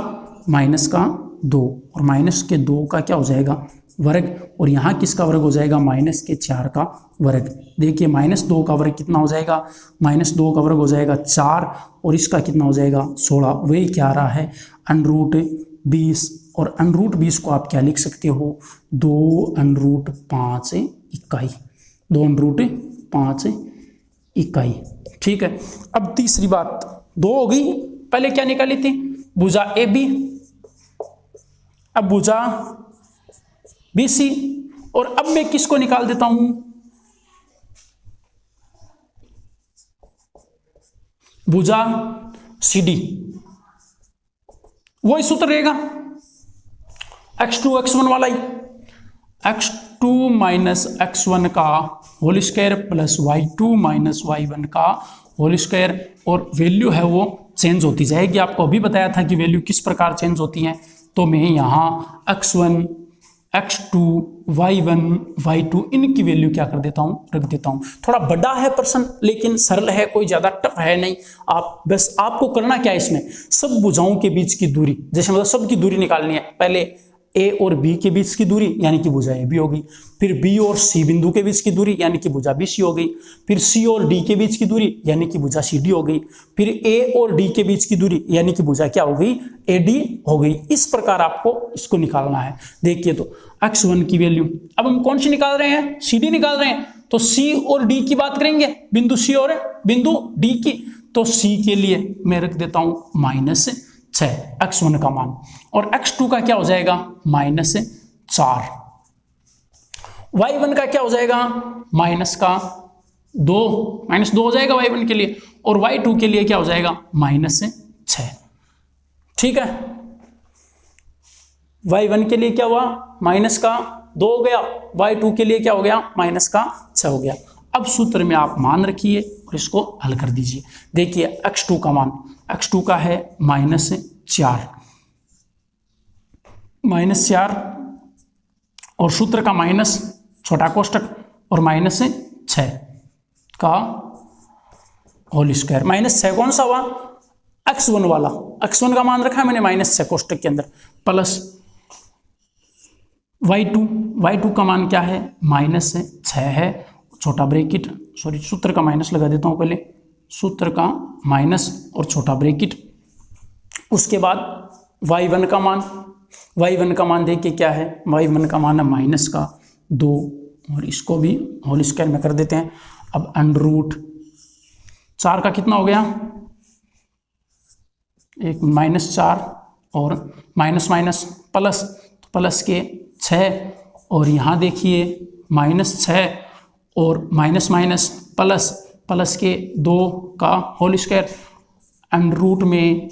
-2, और -2 का क्या हो जाएगा, वर्ग, और यहाँ किसका वर्ग हो जाएगा, -4 का वर्ग। देखिए -2 का वर्ग कितना हो जाएगा, -2 का वर्ग हो जाएगा 4, और इसका कितना हो जाएगा 16, वही क्या आ रहा है, √20, और √20 को आप क्या लिख सकते हो, 2√5 इकाई, 2√5 इकाई। ठीक है, अब तीसरी बात 2 हो गई, पहले क्या निकाली थी, भुजा ए बी, अब भुजा बी सी, और अब मैं किसको निकाल देता हूं, भुजा सी डी। वही सूत्र रहेगा, x2 x1 वाला ही, x2 माइनस x1 का whole square plus y2 minus y1 का होल स्क्वायर, और वैल्यू है वो चेंज होती जाएगी। आपको अभी बताया था कि वैल्यू किस प्रकार चेंज होती है, तो मैं यहाँ x1 x2 y1 y2 इनकी वैल्यू क्या कर देता हूँ, रख देता हूँ। थोड़ा बड़ा है प्रश्न, लेकिन सरल है, कोई ज़्यादा टफ है नहीं। आप बस आपको करना क्या है, इसमें सब भुजाओं के बीच की दूरी, जैसे मतलब सबकी दूरी निकालनी है। पहले ए और बी के बीच की दूरी यानी कि भुजा ए बी होगी, फिर बी और सी बिंदु के बीच की दूरी यानी कि भुजा बी सी हो गई, फिर सी और डी के बीच की दूरी यानी कि भुजा सी डी हो गई, फिर ए और डी के बीच की दूरी यानी कि भुजा क्या हो गई, ए डी हो गई। इस प्रकार आपको इसको निकालना है। देखिए तो x1 की वैल्यू, अब हम कौन सी निकाल रहे हैं, सी डी निकाल रहे हैं, तो सी और डी की बात करेंगे, बिंदु सी और बिंदु डी की। तो सी के लिए मैं रख देता हूं -6 x1 का मान, और x2 का क्या हो जाएगा -4, y1 का क्या हो जाएगा -2 हो जाएगा y1 के लिए, और y2 के लिए क्या हो जाएगा -6। ठीक है, y1 के लिए क्या हुआ -2 हो गया, y2 के लिए क्या हो गया -6 हो गया। अब सूत्र में आप मान रखिए और इसको हल कर दीजिए। देखिए x2 का मान, x2 का है -4, -4 और सूत्र का माइनस छोटा कोष्टक और -6 का होल स्क्वायर। -6 कौन सा हुआ? x1 वाला, x1 का मान रखा है मैंने -6 कोष्टक के अंदर, प्लस y2 का मान क्या है? -6 है, छोटा ब्रैकेट, सॉरी सूत्र का माइनस लगा देता हूं पहले, सूत्र का माइनस और छोटा ब्रैकेट। उसके बाद y1 का मान देखिए क्या है, y1 का मान है -2 और इसको भी होल स्क्वायर में कर देते हैं। अब √4 का कितना हो गया? एक -4 और माइनस प्लस के 6 और यहाँ देखिए -6 और माइनस प्लस के 2 का होल स्क्वायर, √ में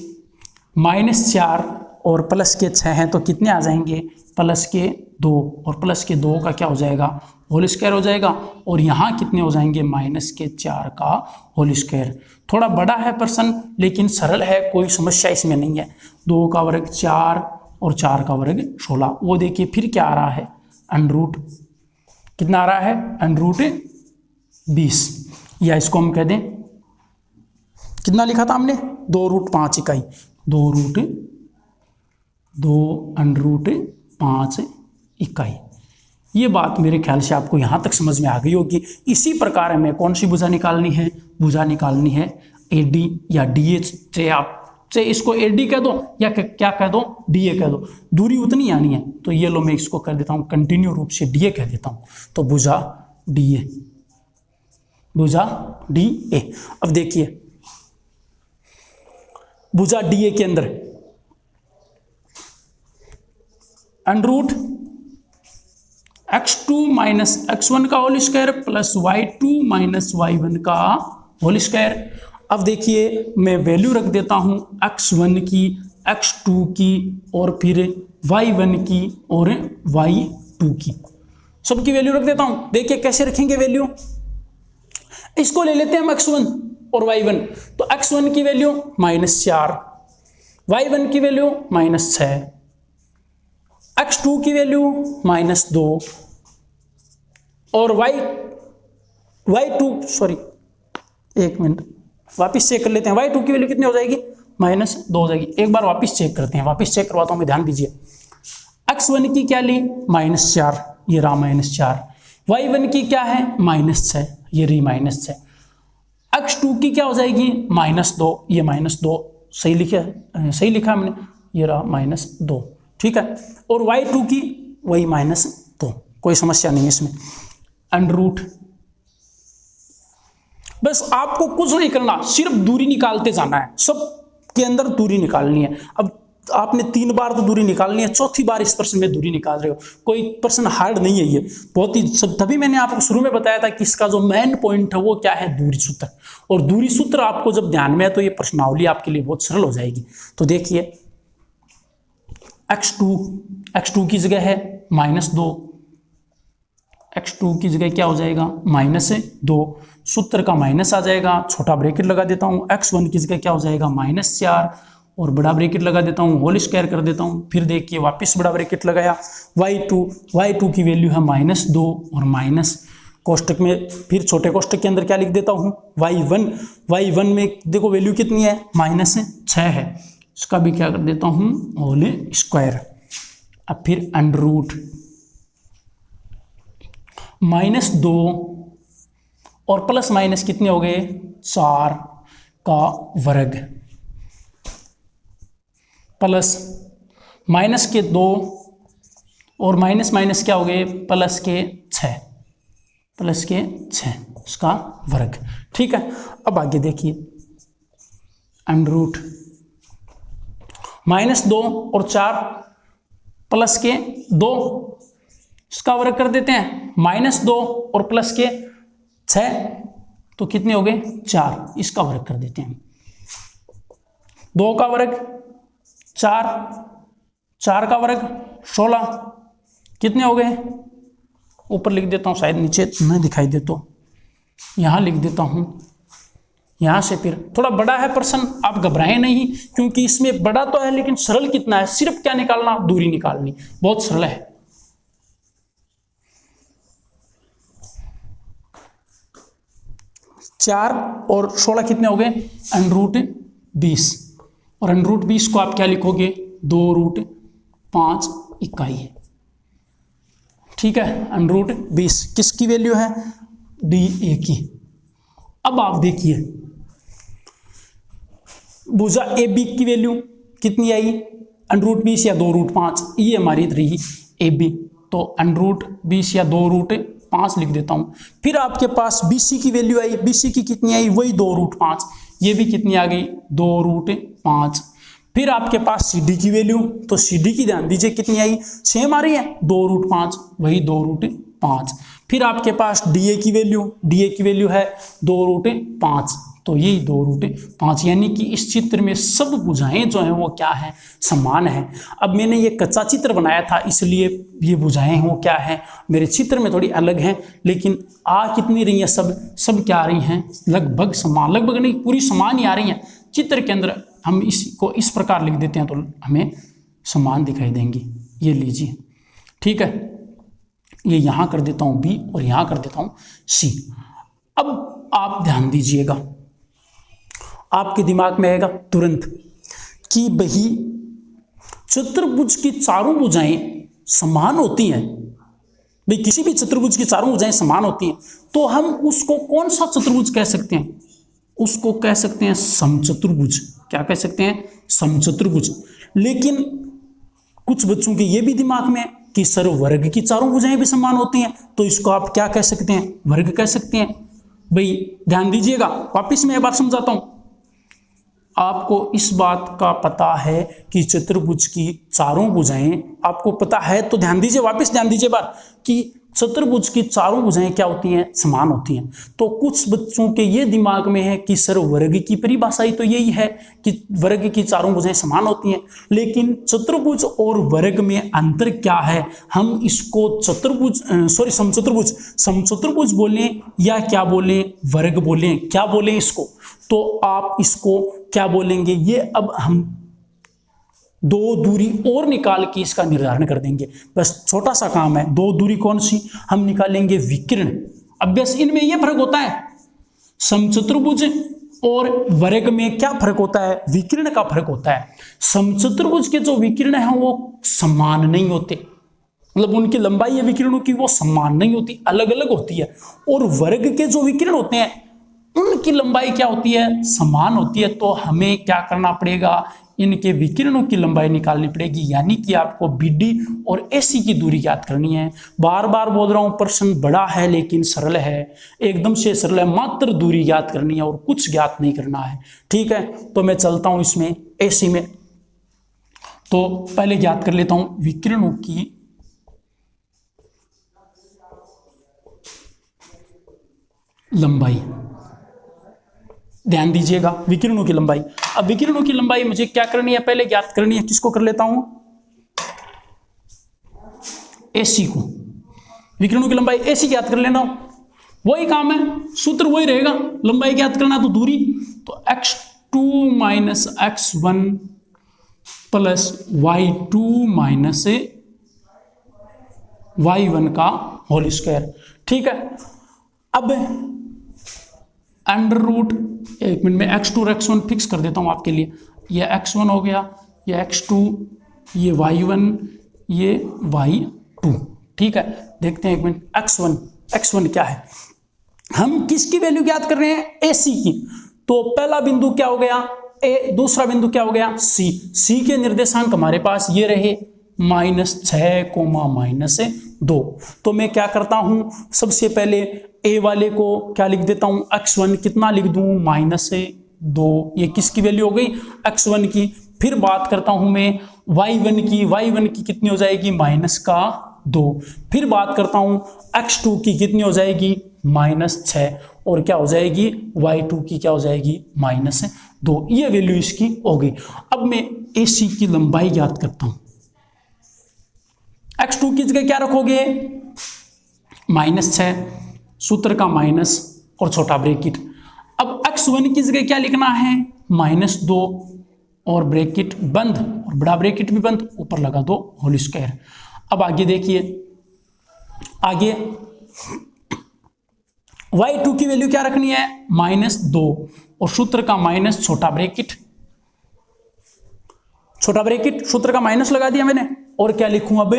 -4 और प्लस के 6 हैं तो कितने आ जाएंगे? प्लस के 2 और प्लस के 2 का क्या हो जाएगा? होल स्क्वायर हो जाएगा। और यहाँ कितने हो जाएंगे? -4 का होल स्क्वायर। थोड़ा बड़ा है प्रश्न लेकिन सरल है, कोई समस्या इसमें नहीं है। 2 का वर्ग 4 और 4 का वर्ग 16। वो देखिए फिर क्या आ रहा है? √ कितना आ रहा है? √20, या इसको हम कह दें, कितना लिखा था हमने? 2√5 इकाई, 2√5 इकाई। ये बात मेरे ख्याल से आपको यहाँ तक समझ में आ गई होगी। इसी प्रकार हमें कौन सी भुजा निकालनी है? भुजा निकालनी है AD या DA, चाहे इसको AD कह दो या क्या कह दो? DA कह दो, दूरी उतनी आनी है। तो ये लो मैं इसको कर देता हूँ कंटिन्यू रूप से DA कह देता हूँ, तो भुजा DA, भुजा DA। अब देखिए भुजा DA के अंदर √x2 - x1 का whole square plus y2 - y1 का होल स्क्वायर। अब देखिए मैं वैल्यू रख देता हूं x1 की, x2 की और फिर y1 की और y2 की, सबकी वैल्यू रख देता हूं। देखिए कैसे रखेंगे वैल्यू, इसको ले लेते हैं हम x1 और y1। तो x1 की वैल्यू -4, y1 की वैल्यू -6, x2 की वैल्यू -2 और y2 सॉरी एक मिनट वापस चेक कर लेते हैं, y2 की वैल्यू कितनी हो जाएगी? -2 हो जाएगी। एक बार वापस चेक करते हैं, वापस चेक करवाता हूं मैं, ध्यान दीजिए। x1 की क्या ली? -4, ये रहा -4। y1 की क्या है? -6, ये रही -6। x2 की क्या हो जाएगी? -2, ये -2 सही लिखा हमने, ये रहा -2, ठीक है। और y2 की वही -2, कोई समस्या नहीं है इसमें। √ बस आपको कुछ नहीं करना, सिर्फ दूरी निकालते जाना है, सब के अंदर दूरी निकालनी है। अब आपने 3 बार तो दूरी निकालनी है, चौथी बार इस प्रश्न में दूरी निकाल रहे हो। कोई प्रश्न हार्ड नहीं है ये, बहुत ही तभी मैंने आपको शुरू में बताया था कि इसका जो मेन पॉइंट है वो क्या है? दूरी सूत्र। और दूरी सूत्र आपको जब ध्यान में है तो ये प्रश्नावली आपके लिए बहुत सरल हो जाएगी। तो देखिए x2 की जगह है -2, x2 की जगह क्या हो जाएगा? -2, सूत्र का माइनस आ जाएगा, छोटा ब्रैकेट लगा देता हूँ। x1 की जगह क्या हो जाएगा? -4 और बड़ा ब्रैकेट लगा देता हूँ, होल स्क्वायर कर देता हूँ। फिर देखिए वापस बड़ा ब्रैकेट लगाया, y2 की वैल्यू है -2 और माइनस कोष्टक में, फिर छोटे कोष्टक के अंदर क्या लिख देता हूँ? y1 में देखो वैल्यू कितनी है? -6 है, इसका भी क्या कर देता हूँ? Whole square. अब फिर -2 और प्लस माइनस कितने हो गए? 4 का वर्ग प्लस माइनस के 2 और माइनस क्या हो गए? प्लस के 6 इसका वर्ग, ठीक है। अब आगे देखिए -2 और 4 प्लस के 2 इसका वर्ग कर देते हैं, -2 और प्लस के 6 तो कितने हो गए? 4, इसका वर्ग कर देते हैं। 2 का वर्ग 4 का वर्ग 16, कितने हो गए? ऊपर लिख देता हूं, शायद नीचे न दिखाई दे तो यहाँ लिख देता हूं यहां से फिर थोड़ा बड़ा है प्रश्न, आप घबराएं नहीं, क्योंकि इसमें बड़ा तो है लेकिन सरल कितना है, सिर्फ क्या निकालना, दूरी निकालनी, बहुत सरल है। चार और 16 कितने हो गए, √20, और √20 को आप क्या लिखोगे, 2√5 इकाई। ठीक है, √20 किसकी वैल्यू है, DA की। अब आप देखिए भुजा AB की वैल्यू कितनी आई, √20 या 2√5, ये हमारी रही AB, तो √20 या 2√5 लिख देता हूं। फिर आपके पास BC की वैल्यू आई, BC की कितनी आई, वही 2√5, ये भी कितनी आ गई, 2√5। फिर आपके पास CD की वैल्यू, तो CD की ध्यान दीजिए कितनी आई, सेम आ रही है, 2√5, वही 2√5। फिर आपके पास DA की वैल्यू है 2√5, तो यही 2√5, यानी कि इस चित्र में सब भुजाएं जो हैं वो क्या है, समान है। अब मैंने ये कच्चा चित्र बनाया था, इसलिए ये भुजाएं वो क्या है, मेरे चित्र में थोड़ी अलग हैं, लेकिन आ कितनी रही है, सब क्या आ रही हैं, लगभग समान, लगभग नहीं पूरी समान ही आ रही हैं। चित्र के अंदर हम इसको इस प्रकार लिख देते हैं तो हमें समान दिखाई देंगी। ये लीजिए, ठीक है, ये यहां कर देता हूं B और यहां कर देता हूं C। अब आप ध्यान दीजिएगा, आपके दिमाग में आएगा तुरंत कि भाई चतुर्भुज की चारों भुजाएं समान होती हैं, भाई किसी भी चतुर्भुज की चारों भुजाएं समान होती हैं, तो हम उसको कौन सा चतुर्भुज कह सकते हैं, उसको कह सकते हैं समचतुर्भुज। क्या कह सकते हैं, समचतुर्भुज। लेकिन कुछ बच्चों के ये भी दिमाग में कि सर वर्ग की चारों भुजाएं भी समान होती हैं, तो इसको आप क्या कह सकते हैं, वर्ग कह सकते हैं। भाई ध्यान दीजिएगा, वापिस मैं एक बार समझाता हूं। आपको इस बात का पता है कि चतुर्भुज की चारों भुजाएं आपको पता है, तो ध्यान दीजिए, वापस ध्यान दीजिए बार कि चतुर्भुज की चारों भुजाएं क्या होती हैं, समान होती हैं। तो कुछ बच्चों के ये दिमाग में है कि सर वर्ग की परिभाषा ही तो यही है कि वर्ग की चारों भुजाएं समान होती हैं, लेकिन चतुर्भुज और वर्ग में अंतर क्या है, हम इसको समचतुर्भुज बोलें या क्या बोलें, वर्ग बोलें, क्या बोलें इसको, तो आप इसको क्या बोलेंगे, ये अब हम दो दूरी और निकाल के इसका निर्धारण कर देंगे। बस छोटा सा काम है, दो दूरी कौन सी, हम निकालेंगे विकिरण। अब बस इनमें यह फर्क होता है, समचतुर्भुज और वर्ग में क्या फर्क होता है, विकिरण का फर्क होता है। समचतुर्भुज के जो विकिरण है वो समान नहीं होते, मतलब उनकी लंबाई है विकिरणों की वो समान नहीं होती, अलग अलग होती है। और वर्ग के जो विकिरण होते हैं उनकी लंबाई क्या होती है, समान होती है। तो हमें क्या करना पड़ेगा, इनके विकिरणों की लंबाई निकालनी पड़ेगी, यानी कि आपको BD और AC की दूरी ज्ञात करनी है। बार बार बोल रहा हूं, प्रश्न बड़ा है लेकिन सरल है, एकदम से सरल है, मात्र दूरी ज्ञात करनी है और कुछ ज्ञात नहीं करना है। ठीक है, तो मैं चलता हूं इसमें AC में। तो पहले ज्ञात कर लेता हूं विकिरणों की लंबाई। ध्यान दीजिएगा, विकिरणों की लंबाई। अब विकिरणों की लंबाई मुझे क्या करनी है, पहले ज्ञात करनी है, किसको कर लेता हूं, AC को। विकिरणों की लंबाई AC ज्ञात कर लेना, वही काम है, सूत्र वही रहेगा, लंबाई ज्ञात करना तो दूरी, तो x2 minus x1 plus y2 minus y1 का होल स्क्वायर। ठीक है, अब अंडर रूट, एक मिनट में x2 और x1 फिक्स कर देता हूं आपके लिए, ये x1 हो गया, ये x2, ये y1, ये y2। ठीक है, देखते हैं एक मिनट, x1 क्या है, हम किसकी वैल्यू ज्ञात कर रहे हैं, AC की। तो पहला बिंदु क्या हो गया A, दूसरा बिंदु क्या हो गया C के निर्देशांक हमारे पास ये रहे -6, -2। तो मैं क्या करता हूं, सबसे पहले A वाले को क्या लिख देता हूं, x1 कितना लिख दूं, -2, ये किसकी वैल्यू हो गई, x1 की। फिर बात करता हूं मैं y1 की कितनी हो जाएगी, -2। फिर बात करता हूं x2 की कितनी हो जाएगी, -6, और क्या हो जाएगी, y2 की क्या हो जाएगी, -2। ये वैल्यू इसकी हो गई। अब मैं AC की लंबाई ज्ञात करता हूं, x2 की जगह क्या रखोगे, -6, सूत्र का माइनस और छोटा ब्रैकेट। अब x x1 की जगह क्या लिखना है, -2 और ब्रैकेट बंद और बड़ा ब्रैकेट भी बंद, ऊपर लगा दो होल स्क्वायर। अब आगे देखिए, आगे y2 की वैल्यू क्या रखनी है, -2 और सूत्र का माइनस छोटा ब्रैकेट, सूत्र का माइनस लगा दिया मैंने। और क्या लिखूं अब,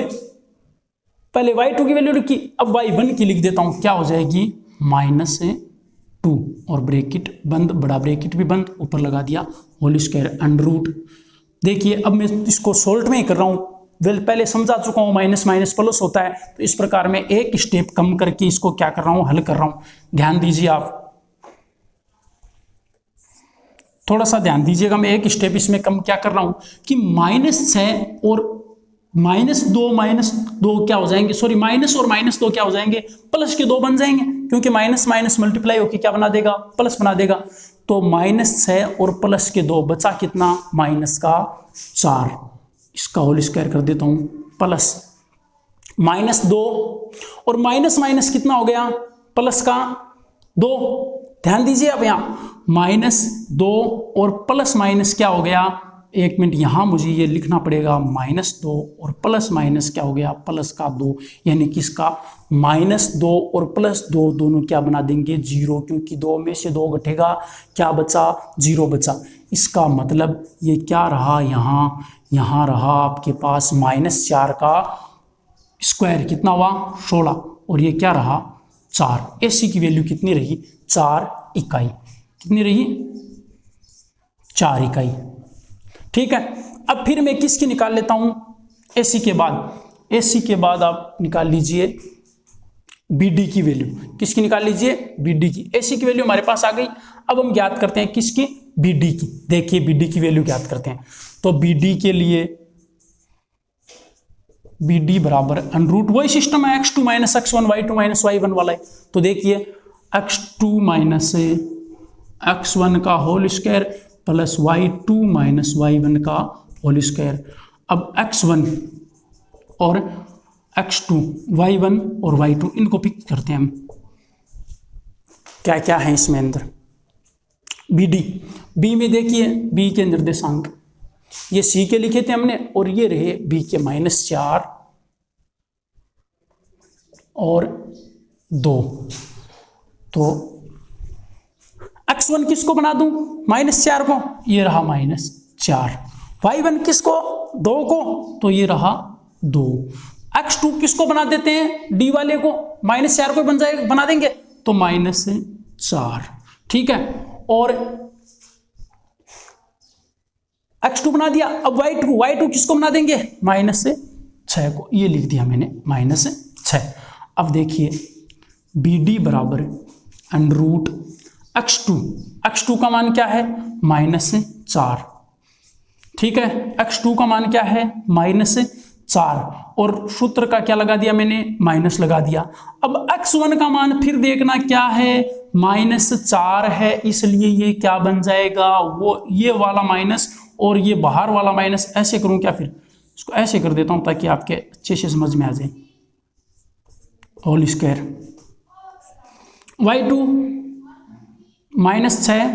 पहले y2 की वैल्यू लिखी, अब y1 की लिख देता हूं, क्या हो जाएगी -2 और ब्रैकेट बंद, बड़ा ब्रैकेट भी बंद, ऊपर लगा दिया होल स्क्वायर अंडर रूट। देखिए अब मैं इसको सोल्ट में ही कर रहा हूं, वेल पहले समझा चुका हूं माइनस माइनस प्लस होता है, तो इस प्रकार मैं एक स्टेप कम करके इसको क्या कर रहा हूं, हल कर रहा हूं। ध्यान दीजिए आप, थोड़ा सा ध्यान दीजिएगा, मैं एक स्टेप इसमें कम क्या कर रहा हूं कि -6 और -2 क्या हो जाएंगे, सॉरी माइनस और -2 क्या हो जाएंगे, प्लस के 2 बन जाएंगे, क्योंकि माइनस माइनस मल्टीप्लाई होकर क्या बना देगा, प्लस बना देगा। तो -6 और प्लस के 2 बचा कितना, -4, इसका होल स्क्वायर कर देता हूं, प्लस -2 और माइनस माइनस कितना हो गया, प्लस का 2। ध्यान दीजिए अब यहां -2 और प्लस माइनस क्या हो गया, एक मिनट यहां मुझे ये लिखना पड़ेगा, -2 और प्लस माइनस क्या हो गया, प्लस का 2, यानी कि इसका -2 और +2 दोनों क्या बना देंगे, 0, क्योंकि 2 में से 2 घटेगा, क्या बचा, 0 बचा। इसका मतलब ये क्या रहा, यहां रहा आपके पास -4 का स्क्वायर, कितना हुआ 16, और ये क्या रहा 4। एसी की वैल्यू कितनी रही, 4 इकाई, कितनी रही, 4 इकाई। ठीक है, अब फिर मैं किसकी निकाल लेता हूं, एसी के बाद आप निकाल लीजिए बीडी की वैल्यू, किसकी निकाल लीजिए, बीडी की। एसी की वैल्यू हमारे पास आ गई, अब हम ज्ञात करते हैं किसकी, बीडी की। देखिए बीडी की वैल्यू ज्ञात करते हैं, तो बीडी के लिए बीडी बराबर अंडर रूट, वही सिस्टम है x2 - x1 y2 - y1 वाला है। तो देखिए x2 - x1 का whole square plus y2 - y1 का होल स्क्वायर। अब x1 और x2, y1 और y2 इनको पिक करते हैं हम, क्या क्या है इसमें अंदर। बी में देखिए, बी के निर्देशांक ये सी के लिखे थे हमने, और ये रहे बी के -4 और 2। तो x1 किसको बना दूं, -4 को, ये रहा -4। y1 किसको, 2 को, तो ये रहा 2। x2 किसको बना देते हैं, डी वाले को, -4 को बना देंगे, तो -4। ठीक है, और x2 बना दिया। अब y2 किसको बना देंगे, -6 को, ये लिख दिया मैंने -6। अब देखिए BD बराबर अंडर रूट x2 का मान क्या है, -4। ठीक है, x2 का मान क्या है, -4, और सूत्र का क्या लगा दिया मैंने, माइनस लगा दिया। अब x1 का मान फिर देखना क्या है, -4 है, इसलिए ये क्या बन जाएगा, वो ये वाला माइनस और ये बाहर वाला माइनस। ऐसे करूं क्या, फिर इसको ऐसे कर देता हूं ताकि आपके अच्छे से समझ में आ जाए। Whole square y2 -6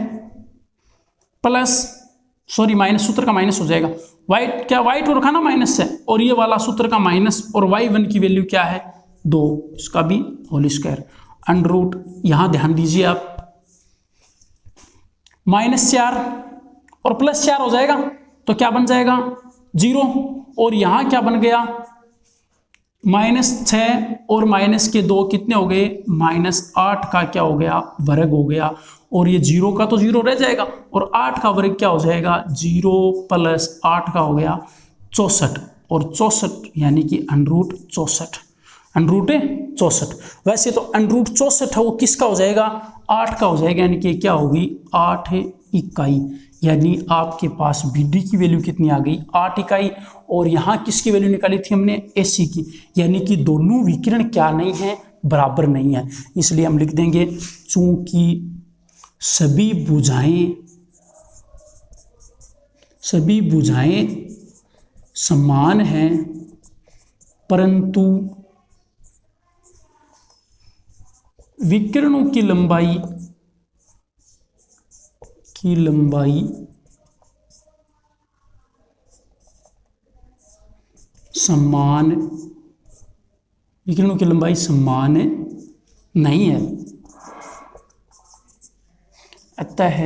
plus, sorry minus, सूत्र का माइनस हो जाएगा, y2 रखा ना -6, और ये वाला सूत्र का माइनस, और y1 की वैल्यू क्या है 2, इसका भी होल स्क्वायर अंडर रूट। यहां ध्यान दीजिए आप, -4 और +4 हो जाएगा, तो क्या बन जाएगा 0, और यहां क्या बन गया -6 और -2 कितने हो गए, -8 का क्या हो गया, वर्ग हो गया, और ये 0 का तो 0 रह जाएगा, और 8 का वर्ग क्या हो जाएगा, 0 + 8 का हो गया 64, और 64 यानी कि अंडर रूट 64। वैसे तो अंडर रूट 64 है, वो किसका हो जाएगा, 8 का हो जाएगा, यानी कि क्या होगी 8 इकाई। यानी आपके पास BD की वैल्यू कितनी आ गई, 8 इकाई, और यहाँ किसकी वैल्यू निकाली थी हमने, AC की। यानी कि दोनों विकिरण क्या नहीं है, बराबर नहीं है, इसलिए हम लिख देंगे चूंकि सभी भुजाएं समान हैं, परंतु विकिरणों की लंबाई की लंबाई समान, विकिरणों की लंबाई समान नहीं है, अतः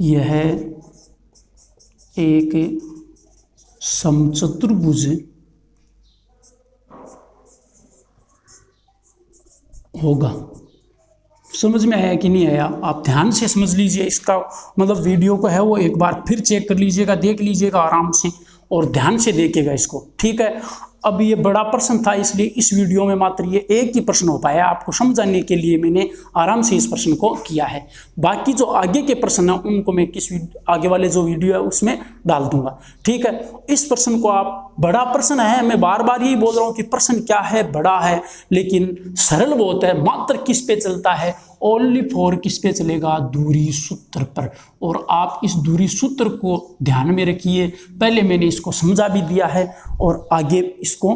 यह एक समचतुर्भुज होगा। समझ में आया कि नहीं आया? आप ध्यान से समझ लीजिए, इसका मतलब वीडियो को है वो एक बार फिर चेक कर लीजिएगा, देख लीजिएगा आराम से और ध्यान से देखिएगा इसको, ठीक है। अब ये बड़ा प्रश्न था, इसलिए इस वीडियो में मात्र ये एक ही प्रश्न हो पाया, आपको समझाने के लिए मैंने आराम से इस प्रश्न को किया है। बाकी जो आगे के प्रश्न हैं उनको मैं आगे वाले जो वीडियो है उसमें डाल दूंगा, ठीक है। इस प्रश्न को आप, बड़ा प्रश्न है, मैं बार बार यही बोल रहा हूँ कि प्रश्न क्या है, बड़ा है, लेकिन सरल बहुत है। मात्र किस पे चलता है? ओनली फॉर किस पे चलेगा? दूरी सूत्र पर। और आप इस दूरी सूत्र को ध्यान में रखिए, पहले मैंने इसको समझा भी दिया है और आगे इसको